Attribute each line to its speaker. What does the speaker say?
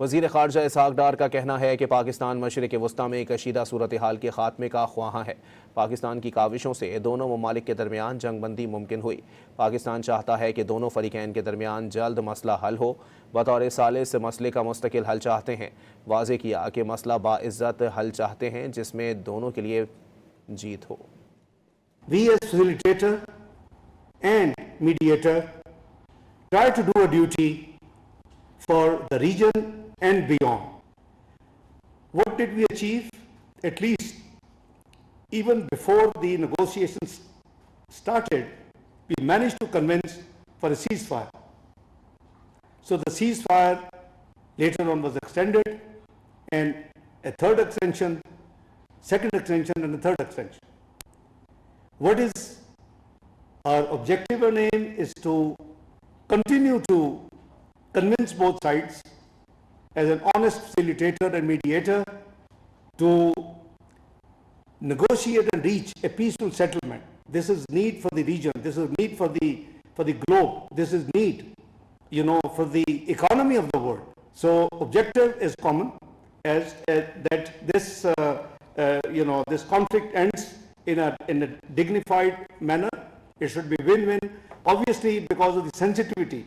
Speaker 1: وزیر خارجہ اسحاق ڈار کا کہنا ہے کہ پاکستان مشرق وسطی میں کشیدہ صورتحال کے خاتمے کا خواہاں ہے۔ پاکستان کی کاوشوں سے دونوں ممالک کے درمیان جنگ بندی ممکن ہوئی۔ پاکستان چاہتا ہے کہ دونوں فریقین کے درمیان جلد مسئلہ حل ہو۔ بطور ثالث مسئلے کا مستقل حل چاہتے ہیں۔ واضح کیا کہ مسئلہ باعزت حل چاہتے ہیں جس میں دونوں کے لیے جیت ہو۔
Speaker 2: We as facilitator and mediator try to do a duty for the region and beyond. What did we achieve? At least even before the negotiations started, we managed to convince for a ceasefire. So the ceasefire later on was extended, and a third extension, second extension and a third extension. What is our objective and aim is to continue to convince both sides as an honest facilitator and mediator to negotiate and reach a peaceful settlement. This is need for the region. This is need for the globe. This is need, for the economy of the world. So objective is common, as that this this conflict ends in a dignified manner. It should be win-win. Obviously, because of the sensitivity